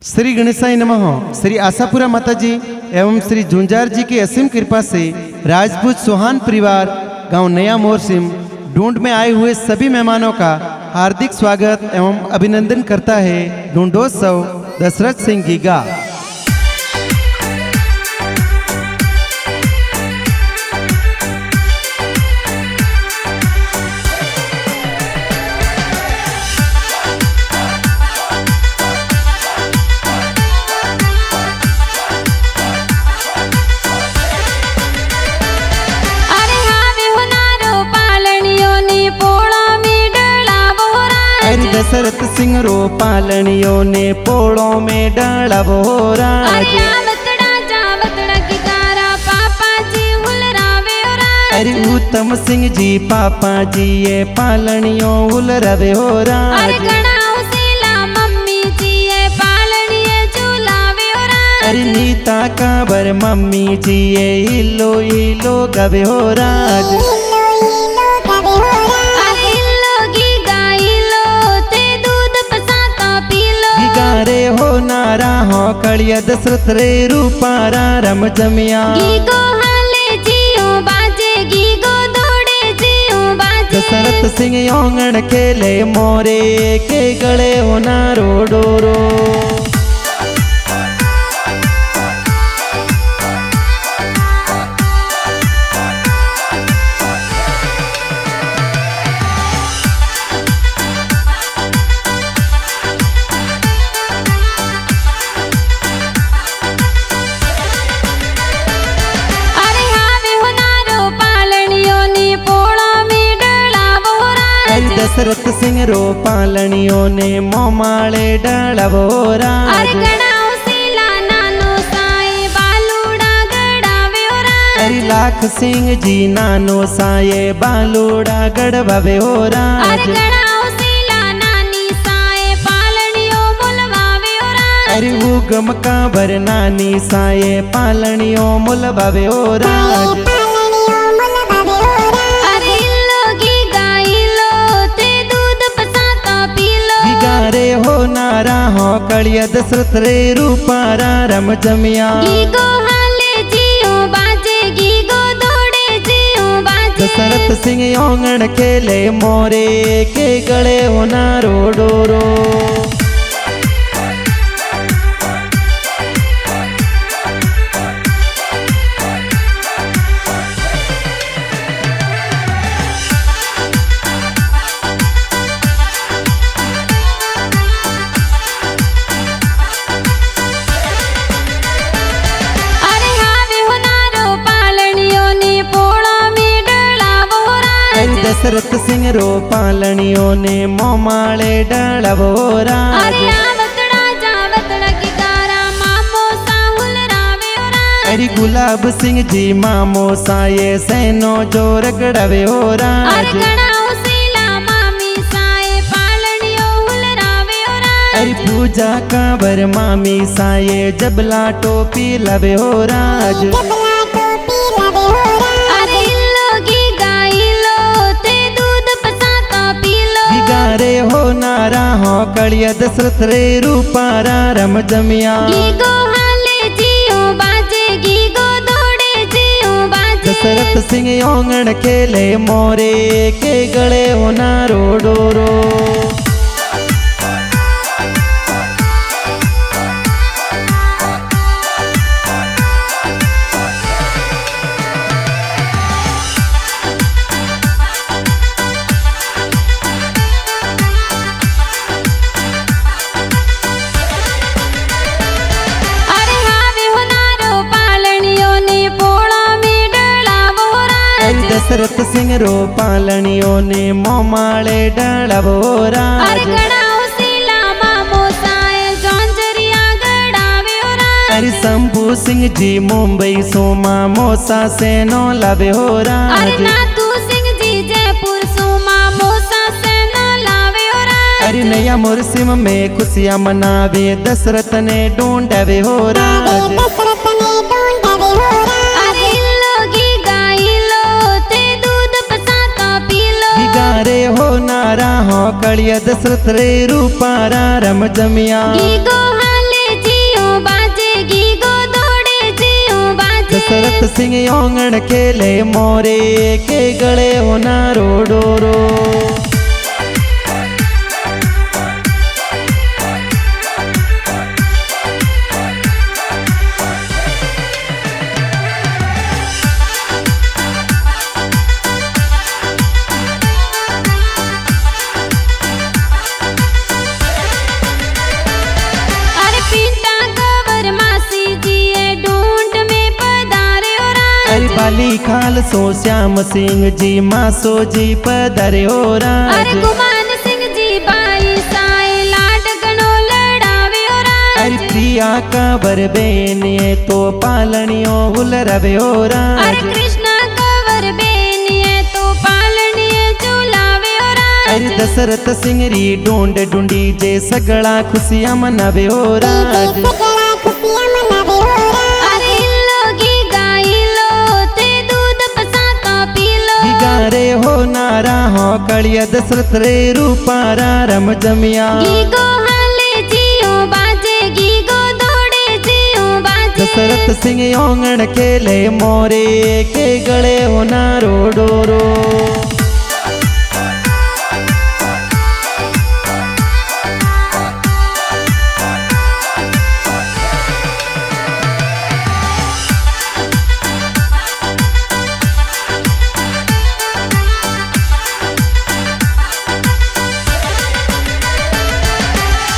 श्री गणेशाय नमः। श्री आशापुरा माताजी एवं श्री झुंझार जी की असीम कृपा से राजपूत सोहान परिवार गांव नया मोरसिम ढूंढ में आए हुए सभी मेहमानों का हार्दिक स्वागत एवं अभिनंदन करता है ढूंढोत्सव दशरथ सिंह गीगा। दशरथ सिंह रो पालनियों ने पोड़ों में डालावो राज। अरे उत्तम सिंह जी पापा जी ये पालनियों उलरवे हो राज। अरे नीता काबर मम्मी जी ये इलो इलो गवे हो राज। रे हो नारा हो कड़िया दशरथ रे रूपारा रम जमिया। दशरथ सिंह योंगण खेले मोरे के गले हो नारो डोरो। दशरथ सिंह रो पालनियों ने मोमाले डालावो राज। अरे लाख सिंह जी नानो साये बालूड़ा गड़वावे हो राज। अरे उगम काबर नानी साये पालनियों मुलवावे हो राज। रे हो नारा हो कड़िया दशरथ रे रूपारा रम जमिया। दशरथ सिंह योंगण खेले मोरे के गले हो नारो डोरो। दशरथ सिंह रो पालनियों ने मोमाले डालावो राज। अरे गुलाब सिंह जी मामो साये सैनो जोर गड़वे हो राज। अरे पूजा काबर मामी साये जबला टोपी लवे हो राज। रे हो नारा हो कड़िया दशरथ रे रूपारा रम जमिया। दशरथ सिंह योंगण खेले मोरे के गले हो नारो डोरो। दशरथ सिंह रो पालनियों ने मोमाले डालावो राज। अरे शंभू सिंह जी मुंबई सोमा मोसा से नो लावे हो राज। अरे नया मोरसिम में खुशियां मनावे दशरथ ने ढूंढवे हो राज। रे हो नारा हो कड़िया दशरथ रे रूपारा रम जमिया। दशरथ सिंह ओंगण खेले मोरे के गले होना डोरो। बाली खाल सो श्याम सिंह जी मासो जी पधरे हो राज। अरे गुमान सिंह जी बाई साई लाड गणो लड़ावे हो राज। अरे प्रिया कांवर बेनिए तो पालनियो हुल रवे हो राज। अरे कृष्णा कांवर बेनिए तो पालनिए झूलावे हो राज। अरे दशरथ सिंह री ढूंढ ढूंढी जे सगड़ा खुशियां मनावे हो राज। रे हो नारा हो कलिया दशरथ रे रूपारा रम जमिया। गीगो हाले जियो बाजे गीगो दौड़े जियो बाजे। दशरथ सिंह ओंगण खेले मोरे के गले हो नारो डोरो।